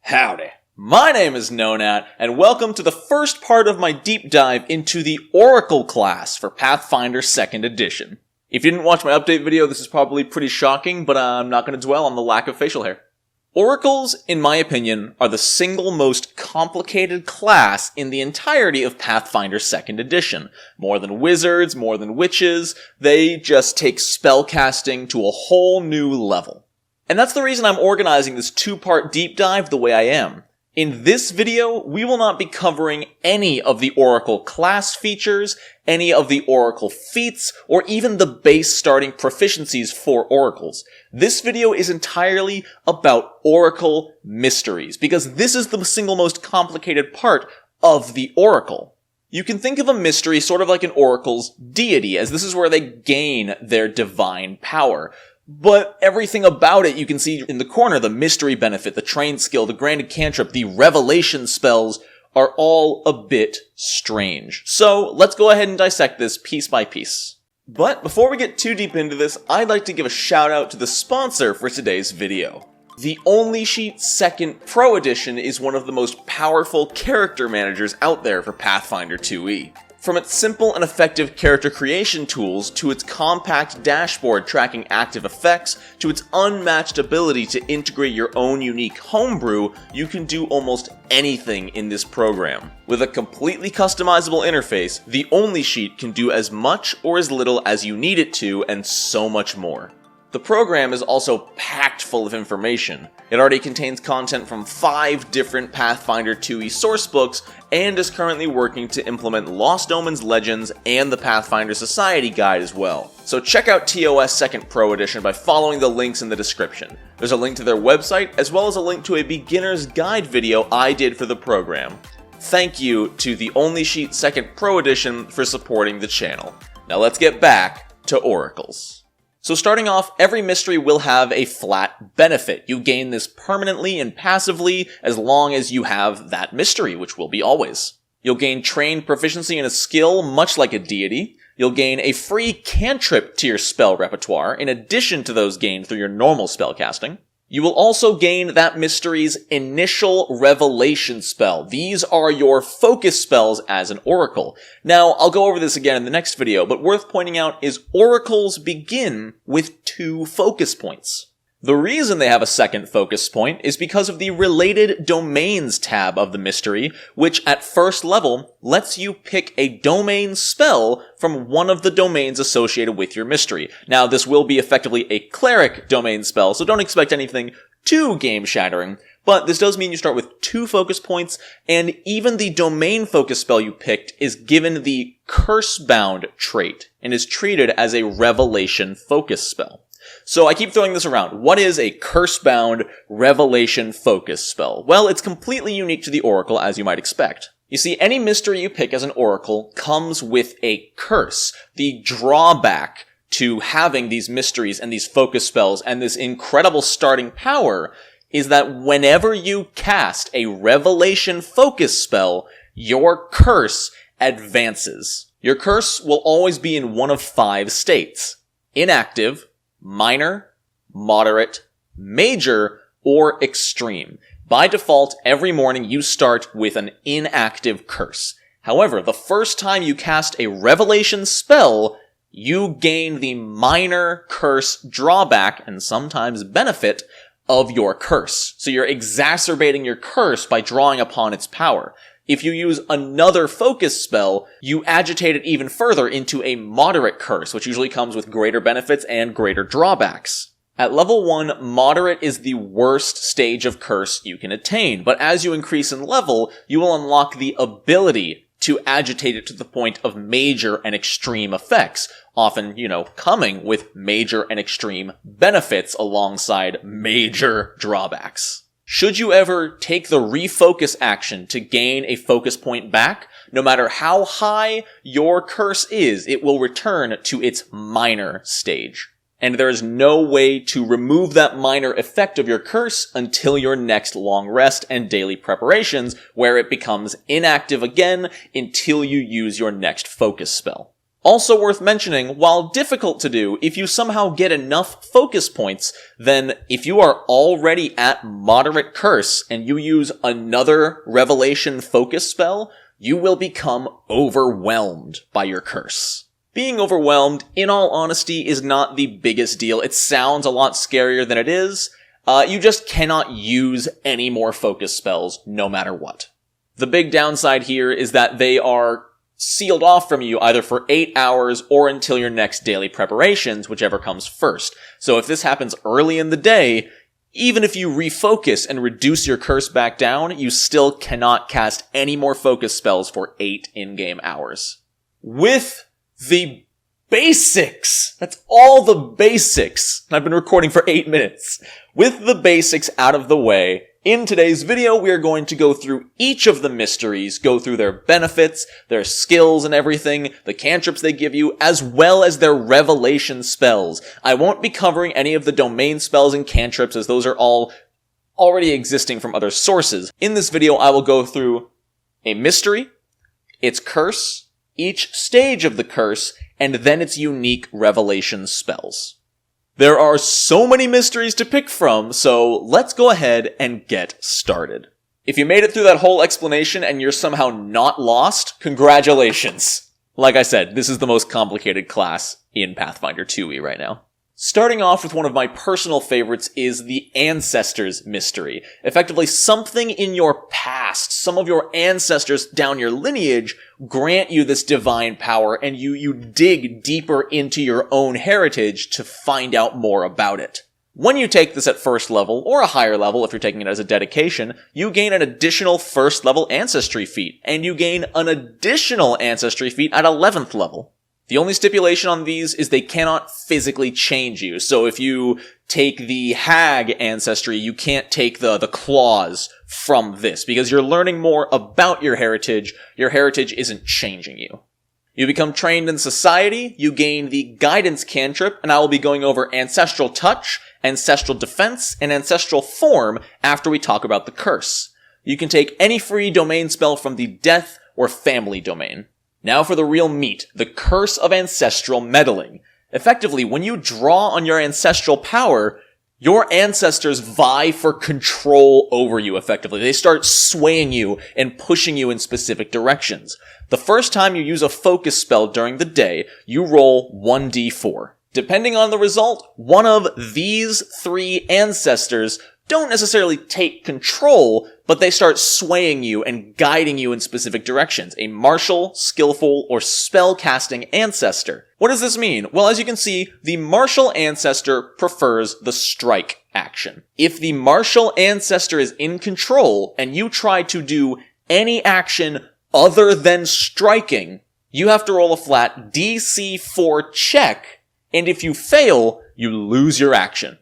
Howdy. My name is Nonat, and welcome to the first part of my deep dive into the Oracle class for Pathfinder 2nd Edition. If you didn't watch my update video, this is probably pretty shocking, but I'm not going to dwell on the lack of facial hair. Oracles, in my opinion, are the single most complicated class in the entirety of Pathfinder 2nd Edition. More than wizards, more than witches, they just take spellcasting to a whole new level. And that's the reason I'm organizing this two-part deep dive the way I am. In this video, we will not be covering any of the Oracle class features, any of the Oracle feats, or even the base starting proficiencies for Oracles. This video is entirely about Oracle mysteries, because this is the single most complicated part of the Oracle. You can think of a mystery sort of like an Oracle's deity, as this is where they gain their divine power. But everything about it you can see in the corner, the mystery benefit, the trained skill, the granted cantrip, the revelation spells are all a bit strange. So let's go ahead and dissect this piece by piece. But before we get too deep into this, I'd like to give a shout out to the sponsor for today's video. The Only Sheet 2nd Pro Edition is one of the most powerful character managers out there for Pathfinder 2e. From its simple and effective character creation tools, to its compact dashboard tracking active effects, to its unmatched ability to integrate your own unique homebrew, you can do almost anything in this program. With a completely customizable interface, the Only Sheet can do as much or as little as you need it to, and so much more. The program is also packed full of information. It already contains content from 5 different Pathfinder 2e sourcebooks, and is currently working to implement Lost Omens Legends and the Pathfinder Society Guide as well. So check out TOS 2nd Pro Edition by following the links in the description. There's a link to their website, as well as a link to a beginner's guide video I did for the program. Thank you to the Only Sheet 2nd Pro Edition for supporting the channel. Now let's get back to Oracles. So starting off, every mystery will have a flat benefit. You gain this permanently and passively as long as you have that mystery, which will be always. You'll gain trained proficiency in a skill, much like a deity. You'll gain a free cantrip to your spell repertoire, in addition to those gained through your normal spellcasting. You will also gain that mystery's initial revelation spell. These are your focus spells as an oracle. Now, I'll go over this again in the next video, but worth pointing out is oracles begin with 2 focus points. The reason they have a second focus point is because of the Related Domains tab of the mystery, which at first level lets you pick a domain spell from one of the domains associated with your mystery. Now, this will be effectively a cleric domain spell, so don't expect anything too game-shattering, but this does mean you start with 2 focus points, and even the domain focus spell you picked is given the Curse-bound trait, and is treated as a revelation focus spell. So I keep throwing this around. What is a curse-bound revelation focus spell? Well, it's completely unique to the Oracle, as you might expect. You see, any mystery you pick as an Oracle comes with a curse. The drawback to having these mysteries and these focus spells and this incredible starting power is that whenever you cast a revelation focus spell, your curse advances. Your curse will always be in one of 5 states: inactive, minor, moderate, major, or extreme. By default, every morning you start with an inactive curse. However, the first time you cast a revelation spell, you gain the minor curse drawback, and sometimes benefit, of your curse. So you're exacerbating your curse by drawing upon its power. If you use another focus spell, you agitate it even further into a moderate curse, which usually comes with greater benefits and greater drawbacks. At level 1, moderate is the worst stage of curse you can attain, but as you increase in level, you will unlock the ability to agitate it to the point of major and extreme effects, often, coming with major and extreme benefits alongside major drawbacks. Should you ever take the refocus action to gain a focus point back, no matter how high your curse is, it will return to its minor stage. And there is no way to remove that minor effect of your curse until your next long rest and daily preparations, where it becomes inactive again until you use your next focus spell. Also worth mentioning, while difficult to do, if you somehow get enough focus points, then if you are already at Moderate Curse and you use another Revelation focus spell, you will become overwhelmed by your curse. Being overwhelmed, in all honesty, is not the biggest deal. It sounds a lot scarier than it is. You just cannot use any more focus spells, no matter what. The big downside here is that they are sealed off from you either for 8 hours or until your next daily preparations, whichever comes first. So if this happens early in the day, even if you refocus and reduce your curse back down, you still cannot cast any more focus spells for 8 in-game hours. With the basics, that's all the basics. I've been recording for 8 minutes. With the basics out of the way, in today's video, we are going to go through each of the mysteries, go through their benefits, their skills and everything, the cantrips they give you, as well as their revelation spells. I won't be covering any of the domain spells and cantrips, as those are all already existing from other sources. In this video, I will go through a mystery, its curse, each stage of the curse, and then its unique revelation spells. There are so many mysteries to pick from, so let's go ahead and get started. If you made it through that whole explanation and you're somehow not lost, congratulations! Like I said, this is the most complicated class in Pathfinder 2e right now. Starting off with one of my personal favorites is the Ancestors mystery. Effectively, something in your past, some of your ancestors down your lineage grant you this divine power, and you dig deeper into your own heritage to find out more about it. When you take this at first level, or a higher level if you're taking it as a dedication, you gain an additional first level ancestry feat, and you gain an additional ancestry feat at 11th level. The only stipulation on these is they cannot physically change you. So if you take the hag ancestry, you can't take the claws from this, because you're learning more about your heritage. Your heritage isn't changing you. You become trained in society, you gain the guidance cantrip, and I will be going over Ancestral Touch, Ancestral Defense, and Ancestral Form after we talk about the curse. You can take any free domain spell from the death or family domain. Now for the real meat, the Curse of Ancestral Meddling. Effectively, when you draw on your ancestral power, your ancestors vie for control over you effectively. They start swaying you and pushing you in specific directions. The first time you use a focus spell during the day, you roll 1d4. Depending on the result, one of these 3 ancestors don't necessarily take control, but they start swaying you and guiding you in specific directions. A martial, skillful, or spell-casting ancestor. What does this mean? Well, as you can see, the martial ancestor prefers the strike action. If the martial ancestor is in control, and you try to do any action other than striking, you have to roll a flat DC 4 check, and if you fail, you lose your action.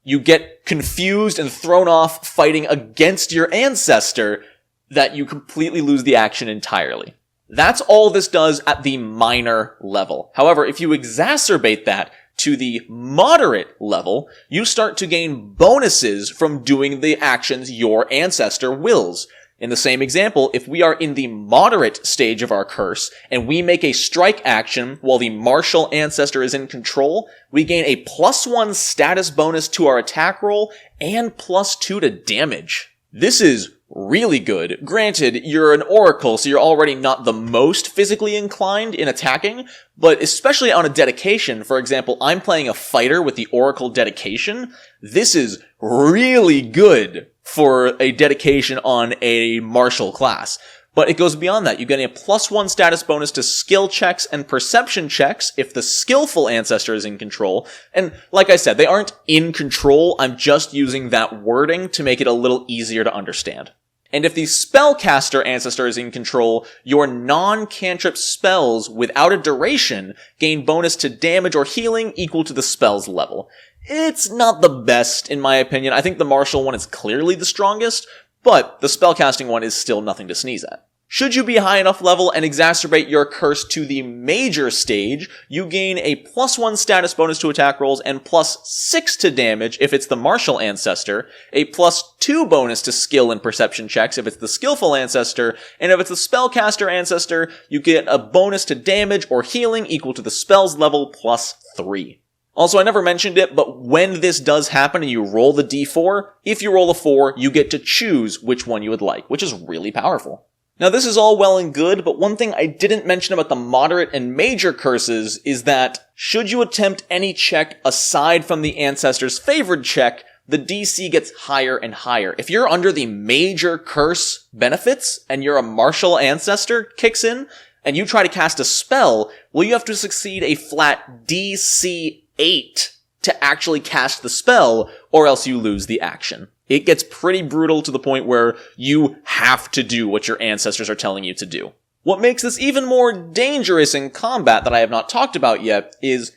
You get confused and thrown off fighting against your ancestor that you completely lose the action entirely. That's all this does at the minor level. However, if you exacerbate that to the moderate level, you start to gain bonuses from doing the actions your ancestor wills. In the same example, if we are in the moderate stage of our curse, and we make a strike action while the martial ancestor is in control, we gain a +1 status bonus to our attack roll, and +2 to damage. This is really good. Granted, you're an oracle, so you're already not the most physically inclined in attacking, but especially on a dedication, for example, I'm playing a fighter with the oracle dedication, this is really good for a dedication on a martial class. But it goes beyond that. You get a +1 status bonus to skill checks and perception checks if the skillful ancestor is in control. And like I said, they aren't in control. I'm just using that wording to make it a little easier to understand. And if the spellcaster ancestor is in control, your non-cantrip spells without a duration gain bonus to damage or healing equal to the spell's level. It's not the best, in my opinion. I think the martial one is clearly the strongest, but the spellcasting one is still nothing to sneeze at. Should you be high enough level and exacerbate your curse to the major stage, you gain a +1 status bonus to attack rolls and +6 to damage if it's the martial ancestor, a +2 bonus to skill and perception checks if it's the skillful ancestor, and if it's the spellcaster ancestor, you get a bonus to damage or healing equal to the spell's level +3. Also, I never mentioned it, but when this does happen and you roll the d4, if you roll a 4, you get to choose which one you would like, which is really powerful. Now, this is all well and good, but one thing I didn't mention about the moderate and major curses is that should you attempt any check aside from the ancestor's favored check, the DC gets higher and higher. If you're under the major curse benefits and you're a martial ancestor kicks in and you try to cast a spell, well, you have to succeed a flat DC 8 to actually cast the spell, or else you lose the action. It gets pretty brutal to the point where you have to do what your ancestors are telling you to do. What makes this even more dangerous in combat that I have not talked about yet is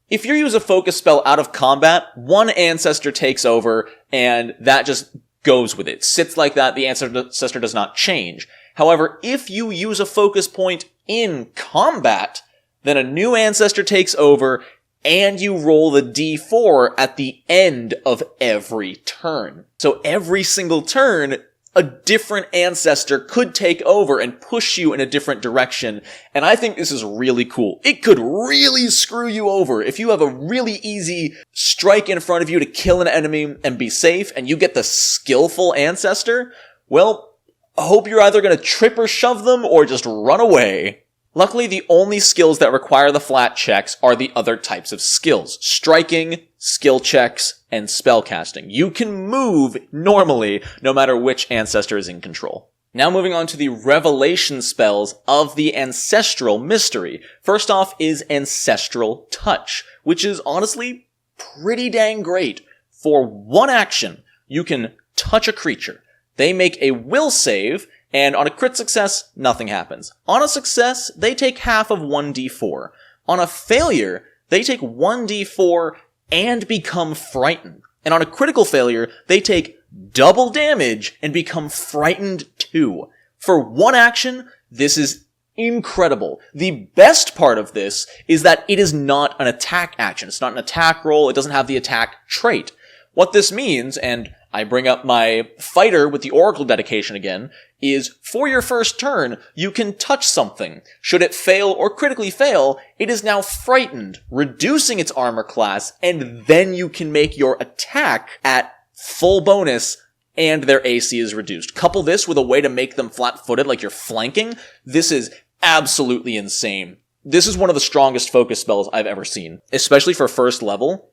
if you use a focus spell out of combat, one ancestor takes over and that just goes with it. Sits like that, the ancestor does not change. However, if you use a focus point in combat, then a new ancestor takes over and you roll the d4 at the end of every turn. So every single turn, a different ancestor could take over and push you in a different direction. And I think this is really cool. It could really screw you over. If you have a really easy strike in front of you to kill an enemy and be safe, and you get the skillful ancestor, well, I hope you're either going to trip or shove them or just run away. Luckily, the only skills that require the flat checks are the other types of skills. Striking, skill checks, and spellcasting. You can move normally, no matter which ancestor is in control. Now moving on to the revelation spells of the Ancestral Mystery. First off is Ancestral Touch, which is honestly pretty dang great. For one action, you can touch a creature. They make a will save, and on a crit success, nothing happens. On a success, they take half of 1d4. On a failure, they take 1d4 and become frightened. And on a critical failure, they take double damage and become frightened too. For one action, this is incredible. The best part of this is that it is not an attack action. It's not an attack roll. It doesn't have the attack trait. What this means, and I bring up my fighter with the Oracle dedication again, is for your first turn, you can touch something. Should it fail or critically fail, it is now frightened, reducing its armor class, and then you can make your attack at full bonus, and their AC is reduced. Couple this with a way to make them flat-footed like you're flanking. This is absolutely insane. This is one of the strongest focus spells I've ever seen. Especially for first level.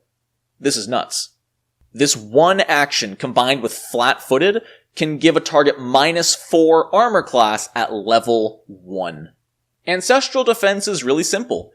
This is nuts. This one action combined with flat-footed can give a target -4 armor class at level 1. Ancestral Defense is really simple.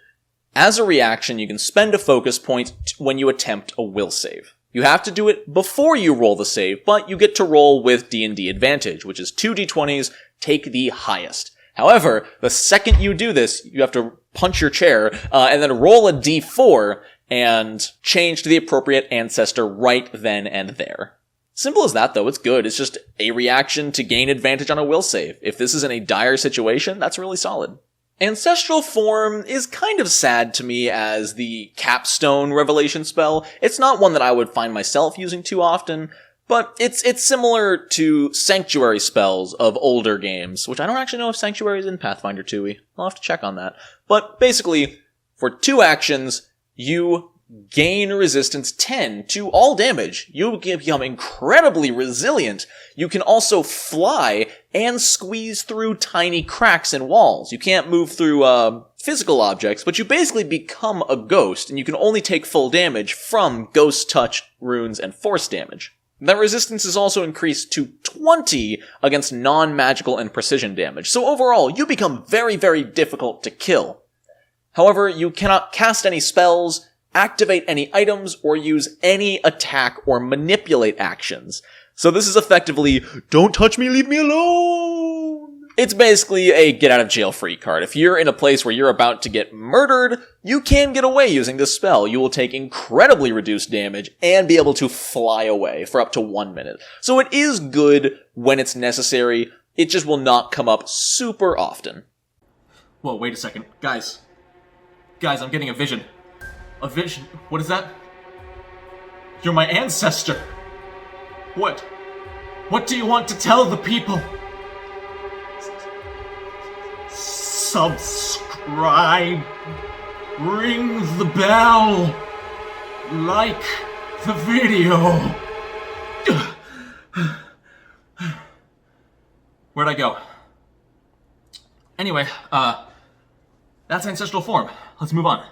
As a reaction, you can spend a focus point when you attempt a will save. You have to do it before you roll the save, but you get to roll with D&D advantage, which is 2 d20s, take the highest. However, the second you do this, you have to punch your chair, and then roll a d4, and change to the appropriate ancestor right then and there. Simple as that, though. It's good. It's just a reaction to gain advantage on a will save. If this is in a dire situation, that's really solid. Ancestral Form is kind of sad to me as the capstone revelation spell. It's not one that I would find myself using too often, but it's similar to Sanctuary spells of older games, which I don't actually know if Sanctuary is in Pathfinder 2e. I'll have to check on that. But basically, for 2 actions, you gain resistance 10 to all damage. You become incredibly resilient. You can also fly and squeeze through tiny cracks in walls. You can't move through physical objects, but you basically become a ghost, and you can only take full damage from ghost touch, runes, and force damage. That resistance is also increased to 20 against non-magical and precision damage. So overall, you become very, very difficult to kill. However, you cannot cast any spells, activate any items, or use any attack or manipulate actions. So this is effectively, don't touch me, leave me alone! It's basically a get-out-of-jail-free card. If you're in a place where you're about to get murdered, you can get away using this spell. You will take incredibly reduced damage and be able to fly away for up to 1 minute. So it is good when it's necessary, It just will not come up super often. Whoa, wait a second. Guys, I'm getting a vision. A vision? What is that? You're my ancestor! What do you want to tell the people? Subscribe! Ring the bell! Like the video! Where'd I go? Anyway, that's ancestral form. Let's move on.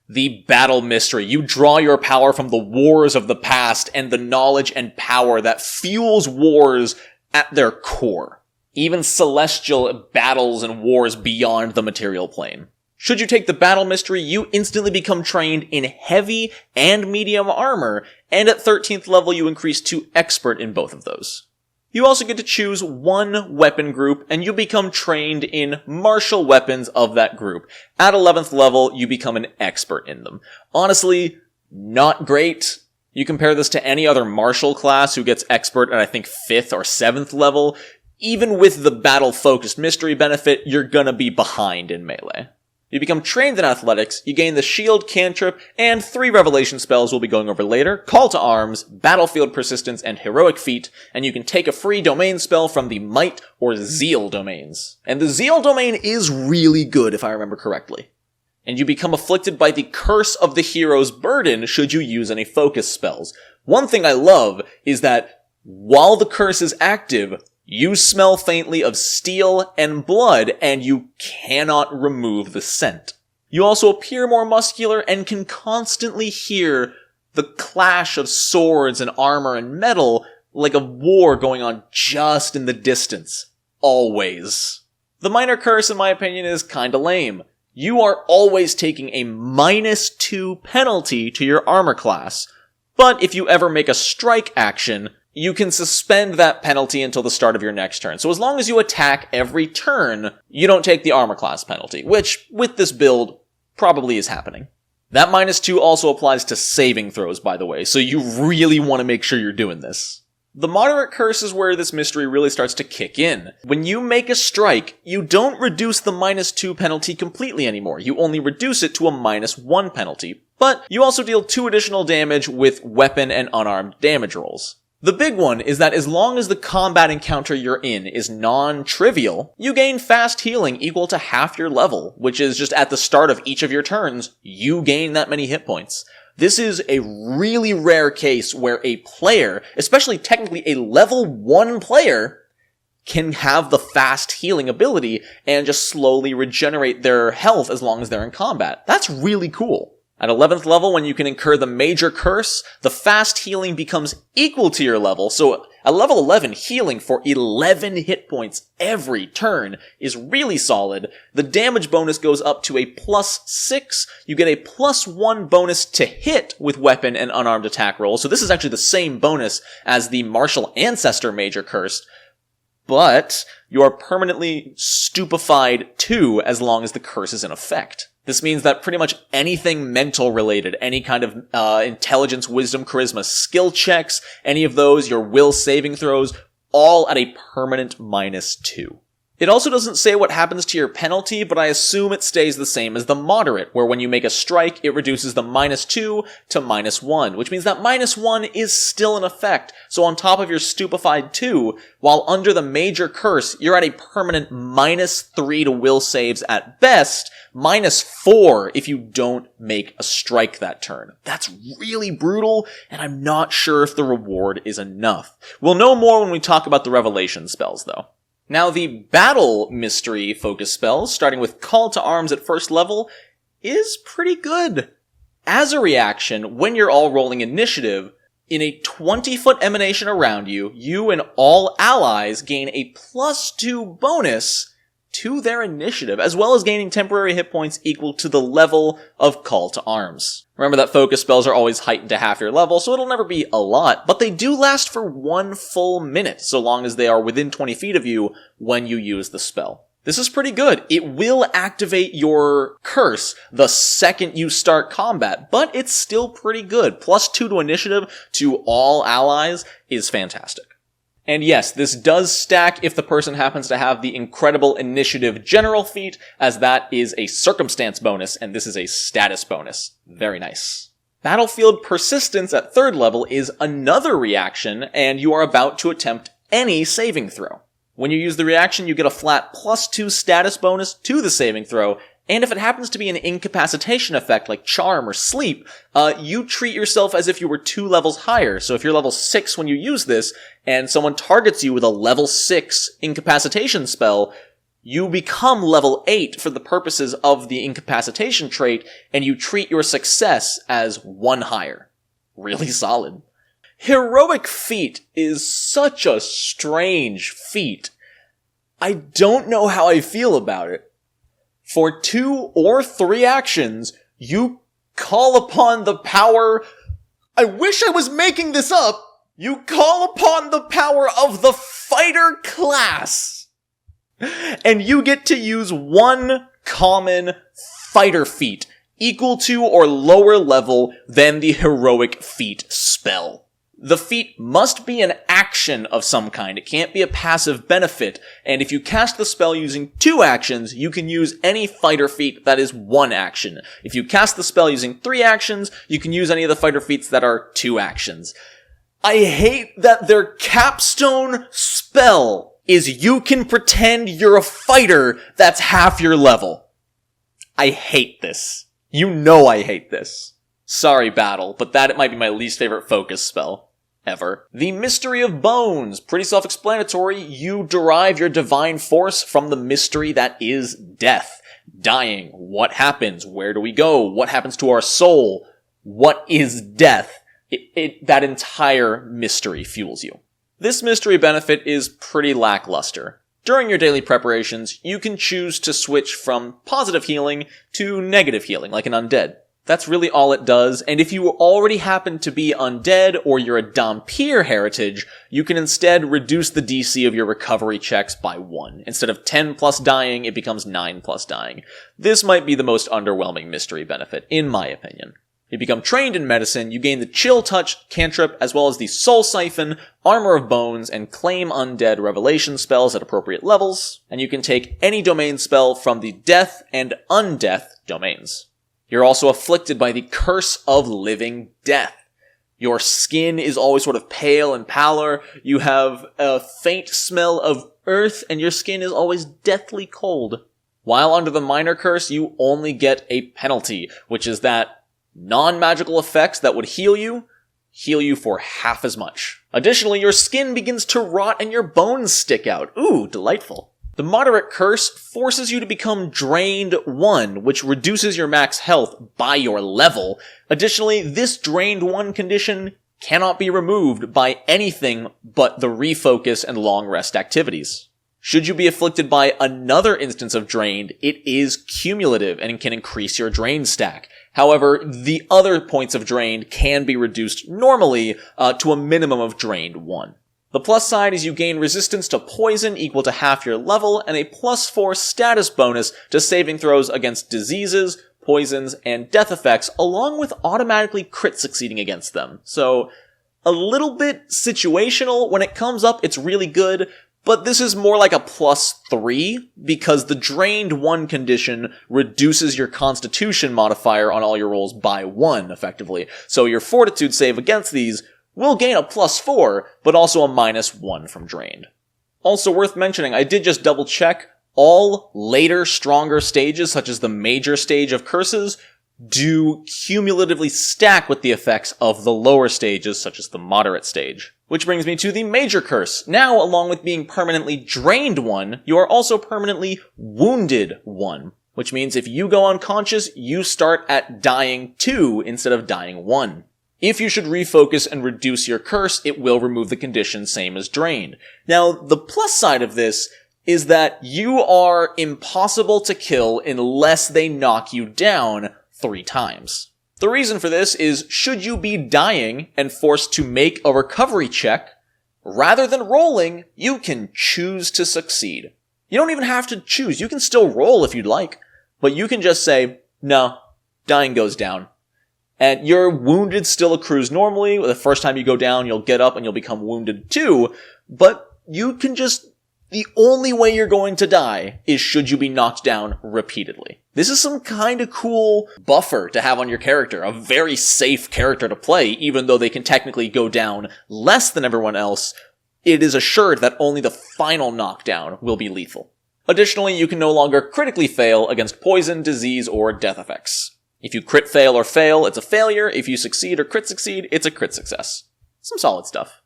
The battle mystery. You draw your power from the wars of the past and the knowledge and power that fuels wars at their core. Even celestial battles and wars beyond the material plane. Should you take the battle mystery, you instantly become trained in heavy and medium armor, and at 13th level you increase to expert in both of those. You also get to choose one weapon group, and you become trained in martial weapons of that group. At 11th level, you become an expert in them. Honestly, not great. You compare this to any other martial class who gets expert at, I think, 5th or 7th level. Even with the battle-focused mystery benefit, you're gonna be behind in melee. You become trained in athletics, you gain the shield cantrip, and 3 revelation spells we'll be going over later, Call to Arms, Battlefield Persistence, and Heroic Feat, and you can take a free domain spell from the Might or Zeal domains. And the Zeal domain is really good, if I remember correctly. And you become afflicted by the Curse of the Hero's Burden should you use any focus spells. One thing I love is that while the curse is active, you smell faintly of steel and blood, and you cannot remove the scent. You also appear more muscular and can constantly hear the clash of swords and armor and metal like a war going on just in the distance. Always. The Monarch Curse, in my opinion, is kinda lame. You are always taking a -2 penalty to your armor class, but if you ever make a strike action, you can suspend that penalty until the start of your next turn. So as long as you attack every turn, you don't take the armor class penalty, which, with this build, probably is happening. That -2 also applies to saving throws, by the way, so you really want to make sure you're doing this. The Monarch Curse is where this mystery really starts to kick in. When you make a strike, you don't reduce the -2 penalty completely anymore. You only reduce it to a -1 penalty. But you also deal 2 additional damage with weapon and unarmed damage rolls. The big one is that as long as the combat encounter you're in is non-trivial, you gain fast healing equal to half your level, which is just at the start of each of your turns, you gain that many hit points. This is a really rare case where a player, especially technically a level 1 player, can have the fast healing ability and just slowly regenerate their health as long as they're in combat. That's really cool. At 11th level, when you can incur the Major Curse, the fast healing becomes equal to your level, so at level 11, healing for 11 hit points every turn is really solid. The damage bonus goes up to a +6, you get a +1 bonus to hit with weapon and unarmed attack rolls, so this is actually the same bonus as the Martial Ancestor Major Curse, but you are permanently stupefied too as long as the curse is in effect. This means that pretty much anything mental related, any kind of intelligence, wisdom, charisma, skill checks, any of those, your will saving throws, all at a permanent -2. It also doesn't say what happens to your penalty, but I assume it stays the same as the moderate, where when you make a strike, it reduces the -2 to -1, which means that -1 is still in effect. So on top of your stupefied 2, while under the Major Curse, you're at a permanent -3 to will saves at best, -4 if you don't make a strike that turn. That's really brutal, and I'm not sure if the reward is enough. We'll know more when we talk about the revelation spells, though. Now, the battle mystery focus spells, starting with Call to Arms at 1st level, is pretty good. As a reaction, when you're all rolling initiative, in a 20-foot emanation around you, you and all allies gain a +2 bonus to their initiative, as well as gaining temporary hit points equal to the level of Call to Arms. Remember that focus spells are always heightened to half your level, so it'll never be a lot, but they do last for 1 full minute, so long as they are within 20 feet of you when you use the spell. This is pretty good. It will activate your curse the second you start combat, but it's still pretty good. +2 to initiative to all allies is fantastic. And yes, this does stack if the person happens to have the Incredible Initiative General feat, as that is a circumstance bonus, and this is a status bonus. Very nice. Battlefield Persistence at 3rd level is another reaction, and you are about to attempt any saving throw. When you use the reaction, you get a flat +2 status bonus to the saving throw, and if it happens to be an incapacitation effect like Charm or Sleep, you treat yourself as if you were 2 levels higher. So if you're level 6 when you use this, and someone targets you with a level 6 incapacitation spell, you become level 8 for the purposes of the incapacitation trait, and you treat your success as 1 higher. Really solid. Heroic Feat is such a strange feat. I don't know how I feel about it. For 2 or 3 actions, you call upon the power... I wish I was making this up! You call upon the power of the fighter class! And you get to use 1 common fighter feat, equal to or lower level than the heroic feat spell. The feat must be an action of some kind. It can't be a passive benefit. And if you cast the spell using 2 actions, you can use any fighter feat that is 1 action. If you cast the spell using 3 actions, you can use any of the fighter feats that are 2 actions. I hate that their capstone spell is you can pretend you're a fighter that's half your level. I hate this. You know I hate this. Sorry, Battle, but that might be my least favorite focus spell ever. The Mystery of Bones. Pretty self-explanatory. You derive your divine force from the mystery that is death. Dying. What happens? Where do we go? What happens to our soul? What is death? That entire mystery fuels you. This mystery benefit is pretty lackluster. During your daily preparations, you can choose to switch from positive healing to negative healing, like an undead. That's really all it does, and if you already happen to be undead or you're a Dhampir heritage, you can instead reduce the DC of your recovery checks by 1. Instead of 10 plus dying, it becomes 9 plus dying. This might be the most underwhelming mystery benefit, in my opinion. You become trained in medicine, you gain the Chill Touch cantrip, as well as the Soul Siphon, Armor of Bones, and Claim Undead Revelation spells at appropriate levels, and you can take any domain spell from the Death and Undeath domains. You're also afflicted by the Curse of Living Death. Your skin is always sort of pale and pallor, you have a faint smell of earth, and your skin is always deathly cold. While under the Minor Curse, you only get a penalty, which is that non-magical effects that would heal you for half as much. Additionally, your skin begins to rot and your bones stick out. Ooh, delightful. The Moderate Curse forces you to become Drained 1, which reduces your max health by your level. Additionally, this Drained 1 condition cannot be removed by anything but the refocus and long rest activities. Should you be afflicted by another instance of Drained, it is cumulative and can increase your Drain stack. However, the other points of Drained can be reduced normally to a minimum of Drained 1. The plus side is you gain resistance to poison equal to half your level and a +4 status bonus to saving throws against diseases, poisons, and death effects, along with automatically crit succeeding against them. So, a little bit situational. When it comes up, it's really good, but this is more like a +3, because the Drained 1 condition reduces your Constitution modifier on all your rolls by 1, effectively. So your Fortitude save against these will gain a +4, but also a -1 from Drained. Also worth mentioning, I did just double check, all later, stronger stages, such as the Major stage of curses, do cumulatively stack with the effects of the lower stages, such as the Moderate stage. Which brings me to the Major Curse. Now, along with being permanently Drained 1, you are also permanently Wounded 1. Which means if you go unconscious, you start at dying 2 instead of dying 1. If you should refocus and reduce your curse, it will remove the condition same as Drained. Now, the plus side of this is that you are impossible to kill unless they knock you down 3 times. The reason for this is, should you be dying and forced to make a recovery check, rather than rolling, you can choose to succeed. You don't even have to choose, you can still roll if you'd like, but you can just say, no, dying goes down. And your wounded still accrues normally. The first time you go down, you'll get up and you'll become wounded 2, but you can just... The only way you're going to die is should you be knocked down repeatedly. This is some kind of cool buffer to have on your character, a very safe character to play, even though they can technically go down less than everyone else. It is assured that only the final knockdown will be lethal. Additionally, you can no longer critically fail against poison, disease, or death effects. If you crit fail or fail, it's a failure. If you succeed or crit succeed, it's a crit success. Some solid stuff.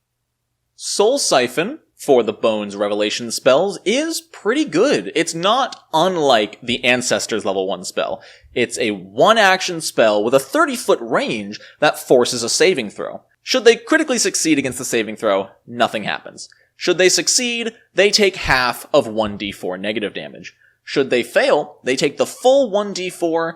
Soul Siphon, for the Bones Revelation spells, is pretty good. It's not unlike the Ancestors level 1 spell. It's a 1-action spell with a 30-foot range that forces a saving throw. Should they critically succeed against the saving throw, nothing happens. Should they succeed, they take half of 1d4 negative damage. Should they fail, they take the full 1d4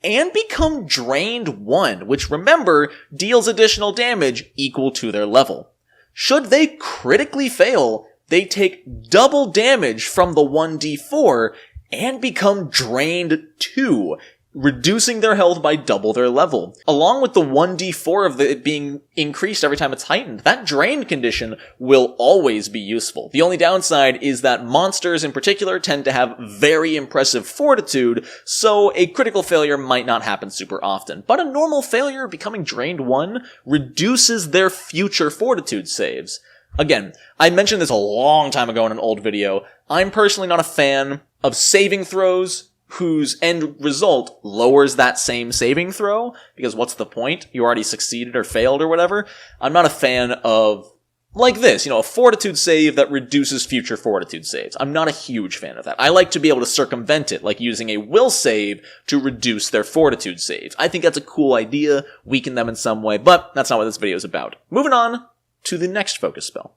and become drained 1, which, remember, deals additional damage equal to their level. Should they critically fail, they take double damage from the 1d4 and become drained 2, reducing their health by double their level. Along with the 1d4 of it being increased every time it's heightened, that drained condition will always be useful. The only downside is that monsters in particular tend to have very impressive fortitude, so a critical failure might not happen super often. But a normal failure becoming drained 1 reduces their future fortitude saves. Again, I mentioned this a long time ago in an old video. I'm personally not a fan of saving throws whose end result lowers that same saving throw, because what's the point? You already succeeded or failed or whatever. I'm not a fan of, like this, a fortitude save that reduces future fortitude saves. I'm not a huge fan of that. I like to be able to circumvent it, like using a will save to reduce their fortitude saves. I think that's a cool idea, weaken them in some way, but that's not what this video is about. Moving on to the next focus spell.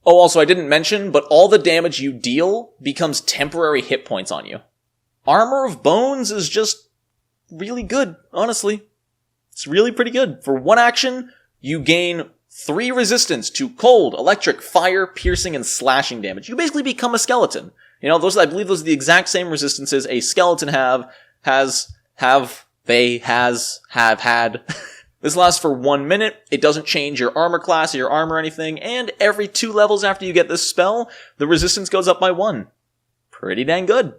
Oh, also, I didn't mention, but all the damage you deal becomes temporary hit points on you. Armor of Bones is just really good, honestly. It's really pretty good. For 1 action, you gain 3 resistance to cold, electric, fire, piercing, and slashing damage. You basically become a skeleton. I believe those are the exact same resistances a skeleton had. This lasts for 1 minute. It doesn't change your armor class or your armor or anything, and every 2 levels after you get this spell, the resistance goes up by 1. Pretty dang good.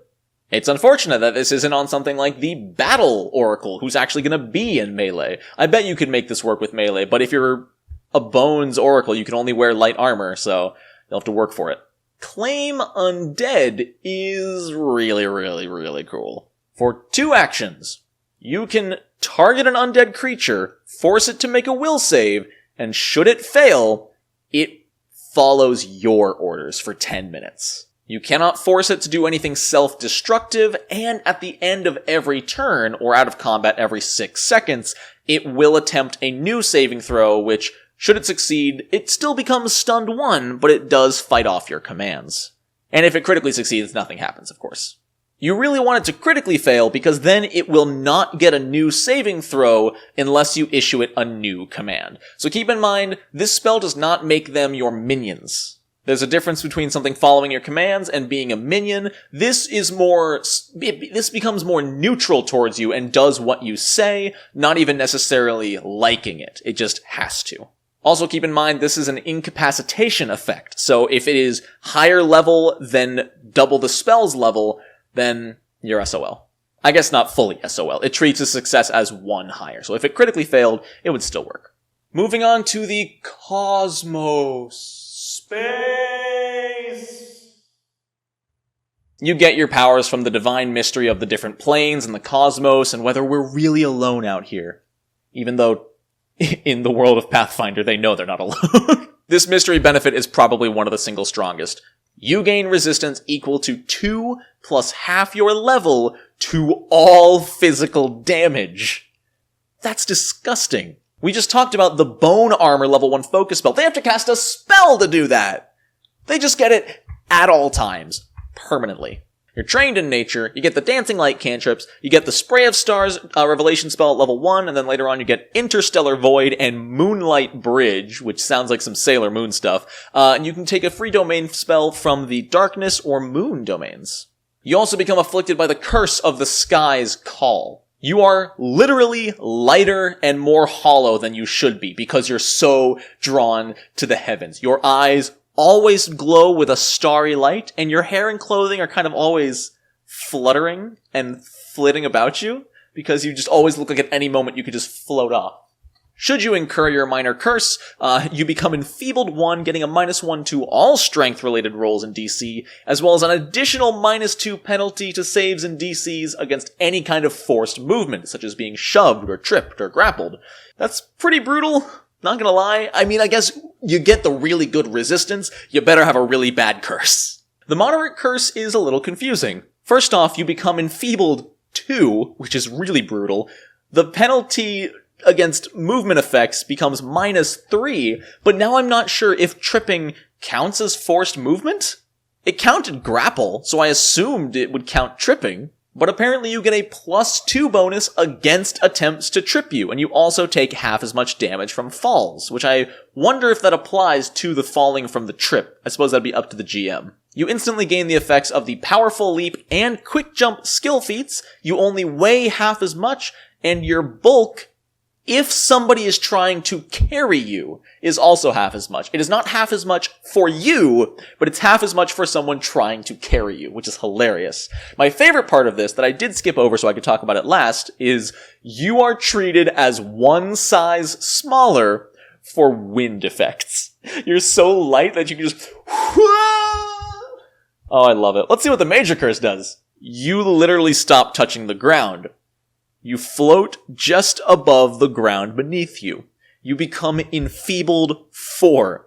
It's unfortunate that this isn't on something like the Battle Oracle, who's actually going to be in melee. I bet you could make this work with melee, but if you're a Bones Oracle, you can only wear light armor, so you'll have to work for it. Claim Undead is really, really, really cool. For 2 actions, you can target an undead creature, force it to make a will save, and should it fail, it follows your orders for 10 minutes. You cannot force it to do anything self-destructive, and at the end of every turn, or out of combat every 6 seconds, it will attempt a new saving throw, which, should it succeed, it still becomes stunned 1, but it does fight off your commands. And if it critically succeeds, nothing happens, of course. You really want it to critically fail, because then it will not get a new saving throw unless you issue it a new command. So keep in mind, this spell does not make them your minions. There's a difference between something following your commands and being a minion. This becomes more neutral towards you and does what you say, not even necessarily liking it. It just has to. Also keep in mind, this is an incapacitation effect. So if it is higher level than double the spell's level, then you're SOL. I guess not fully SOL. It treats a success as 1 higher. So if it critically failed, it would still work. Moving on to the Cosmos. Space! You get your powers from the divine mystery of the different planes and the cosmos and whether we're really alone out here. Even though, in the world of Pathfinder, they know they're not alone. This mystery benefit is probably one of the single strongest. You gain resistance equal to 2 plus half your level to all physical damage. That's disgusting. We just talked about the Bone Armor level 1 focus spell. They have to cast a spell to do that. They just get it at all times. Permanently. You're trained in nature, you get the Dancing Light cantrips, you get the Spray of Stars Revelation spell at level 1, and then later on you get Interstellar Void and Moonlight Bridge, which sounds like some Sailor Moon stuff. And you can take a free domain spell from the Darkness or Moon domains. You also become afflicted by the Curse of the Sky's Call. You are literally lighter and more hollow than you should be because you're so drawn to the heavens. Your eyes always glow with a starry light, and your hair and clothing are kind of always fluttering and flitting about you, because you just always look like at any moment you could just float off. Should you incur your minor curse, you become enfeebled 1, getting a -1 to all strength-related rolls in DC, as well as an additional -2 penalty to saves and DCs against any kind of forced movement, such as being shoved or tripped or grappled. That's pretty brutal, not gonna lie. I mean, I guess you get the really good resistance, you better have a really bad curse. The Monarch Curse is a little confusing. First off, you become enfeebled 2, which is really brutal. The penalty against movement effects becomes -3, but now I'm not sure if tripping counts as forced movement? It counted grapple, so I assumed it would count tripping, but apparently you get a +2 bonus against attempts to trip you, and you also take half as much damage from falls, which I wonder if that applies to the falling from the trip. I suppose that'd be up to the GM. You instantly gain the effects of the powerful leap and quick jump skill feats, you only weigh half as much, and your bulk, if somebody is trying to carry you, is also half as much. It is not half as much for you, but it's half as much for someone trying to carry you, which is hilarious. My favorite part of this, that I did skip over so I could talk about it last, is you are treated as one size smaller for wind effects. You're so light that you can just... Oh, I love it. Let's see what the Major Curse does. You literally stop touching the ground. You float just above the ground beneath you. You become enfeebled 4.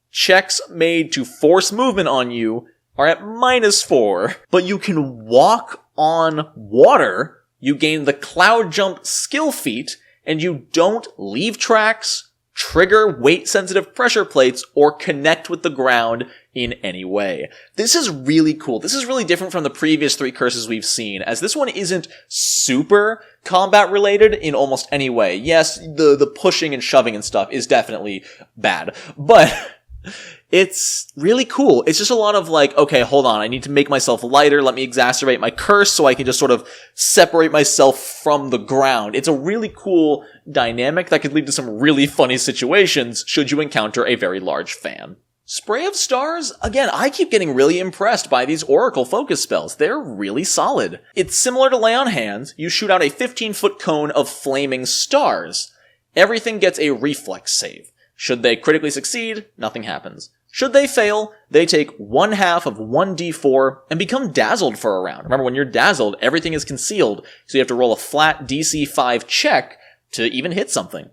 Checks made to force movement on you are at -4, but you can walk on water. You gain the cloud jump skill feat, and you don't leave tracks, trigger weight-sensitive pressure plates, or connect with the ground in any way. This is really cool. This is really different from the previous 3 curses we've seen, as this one isn't super combat-related in almost any way. Yes, the pushing and shoving and stuff is definitely bad, but it's really cool. It's just a lot of like, okay, hold on, I need to make myself lighter, let me exacerbate my curse so I can just sort of separate myself from the ground. It's a really cool dynamic that could lead to some really funny situations should you encounter a very large fan. Spray of Stars? Again, I keep getting really impressed by these Oracle focus spells. They're really solid. It's similar to Lay on Hands. You shoot out a 15-foot cone of flaming stars. Everything gets a reflex save. Should they critically succeed, nothing happens. Should they fail, they take 1/2 of 1d4 and become dazzled for a round. Remember, when you're dazzled, everything is concealed, so you have to roll a flat DC 5 check to even hit something.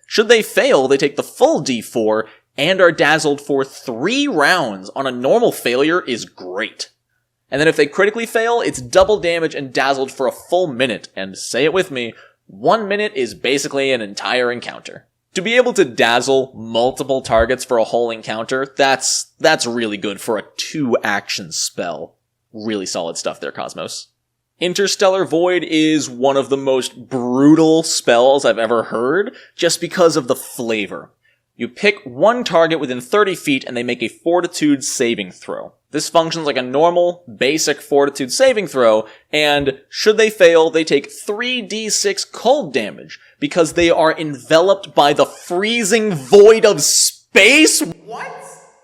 Should they fail, they take the full d4 and are dazzled for 3 rounds on a normal failure is great. And then if they critically fail, it's double damage and dazzled for a full minute. And say it with me, 1 minute is basically an entire encounter. To be able to dazzle multiple targets for a whole encounter, that's really good for a 2-action spell. Really solid stuff there, Cosmos. Interstellar Void is one of the most brutal spells I've ever heard, just because of the flavor. You pick one target within 30 feet and they make a Fortitude saving throw. This functions like a normal, basic Fortitude saving throw, and should they fail, they take 3d6 cold damage, because they are enveloped by the freezing void of space? What?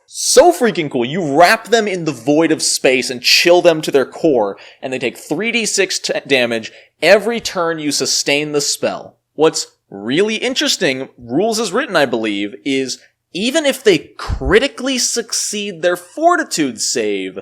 So freaking cool. You wrap them in the void of space and chill them to their core, and they take 3d6 damage every turn you sustain the spell. What's really interesting, rules as written I believe, is even if they critically succeed their Fortitude save,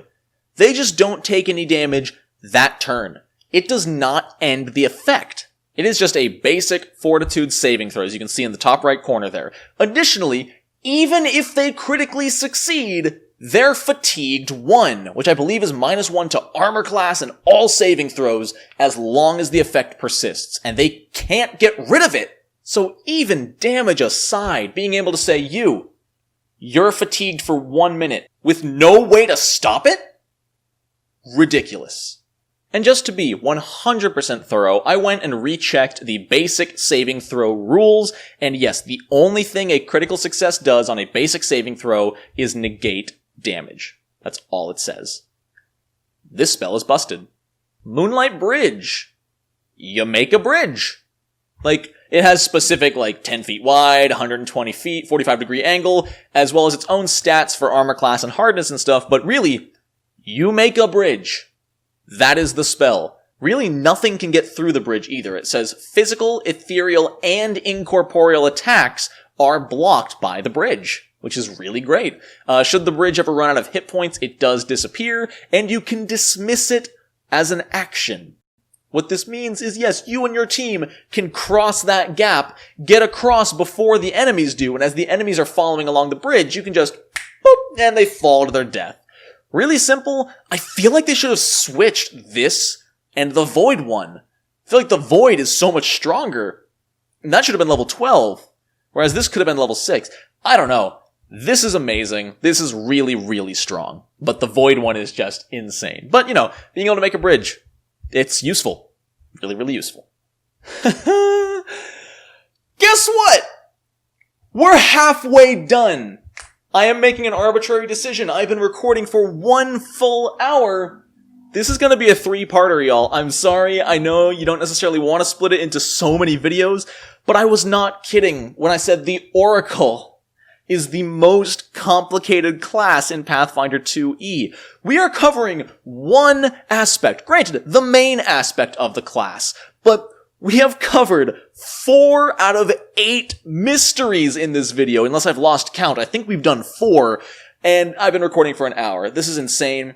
they just don't take any damage that turn. It does not end the effect. It is just a basic Fortitude saving throw, as you can see in the top right corner there. Additionally, even if they critically succeed, they're fatigued 1, which I believe is -1 to armor class and all saving throws as long as the effect persists, and they can't get rid of it. So even damage aside, being able to say, you're fatigued for 1 minute with no way to stop it? Ridiculous. And just to be 100% thorough, I went and rechecked the basic saving throw rules, and yes, the only thing a critical success does on a basic saving throw is negate damage. That's all it says. This spell is busted. Moonlight Bridge. You make a bridge. Like, It has specific, like, 10 feet wide, 120 feet, 45-degree angle, as well as its own stats for armor class and hardness and stuff, but really, you make a bridge. That is the spell. Really, nothing can get through the bridge either. It says physical, ethereal, and incorporeal attacks are blocked by the bridge, which is really great. Should the bridge ever run out of hit points, it does disappear, and you can dismiss it as an action. What this means is, yes, you and your team can cross that gap, get across before the enemies do, and as the enemies are following along the bridge, you can just, boop, and they fall to their death. Really simple. I feel like they should have switched this and the Void one. I feel like the Void is so much stronger. And that should have been level 12, whereas this could have been level 6. I don't know. This is amazing. This is really, really strong. But the Void one is just insane. But, being able to make a bridge, it's useful. Really, really useful. Guess what? We're halfway done. I am making an arbitrary decision. I've been recording for 1 full hour. This is gonna be a 3-parter, y'all. I'm sorry. I know you don't necessarily want to split it into so many videos, but I was not kidding when I said the Oracle is the most complicated class in Pathfinder 2e. We are covering one aspect, granted, the main aspect of the class, but we have covered 4 out of 8 mysteries in this video, unless I've lost count. I think we've done 4, and I've been recording for an hour. This is insane.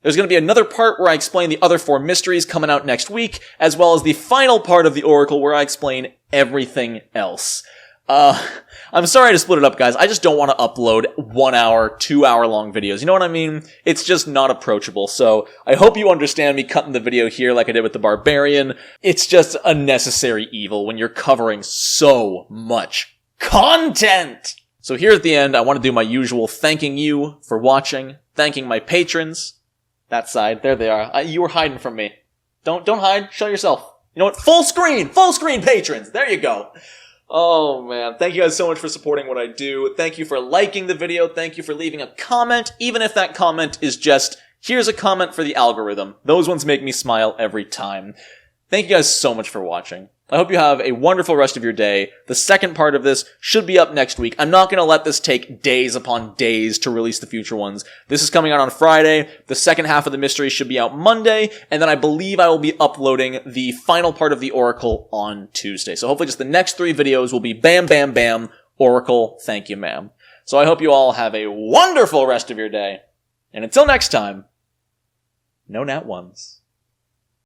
There's going to be another part where I explain the other 4 mysteries coming out next week, as well as the final part of the Oracle where I explain everything else. I'm sorry to split it up, guys. I just don't want to upload 1 hour, 2 hour long videos. You know what I mean? It's just not approachable. So I hope you understand me cutting the video here like I did with the Barbarian. It's just a necessary evil when you're covering so much content. So here at the end, I want to do my usual thanking you for watching, thanking my patrons. That side, there they are. You were hiding from me. Don't hide. Show yourself. You know what? Full screen patrons. There you go. Oh man, thank you guys so much for supporting what I do. Thank you for liking the video. Thank you for leaving a comment, even if that comment is just, here's a comment for the algorithm. Those ones make me smile every time. Thank you guys so much for watching. I hope you have a wonderful rest of your day. The second part of this should be up next week. I'm not going to let this take days upon days to release the future ones. This is coming out on Friday. The second half of the mystery should be out Monday. And then I believe I will be uploading the final part of the Oracle on Tuesday. So hopefully just the next 3 videos will be bam, bam, bam, Oracle, thank you, ma'am. So I hope you all have a wonderful rest of your day. And until next time, no nat ones.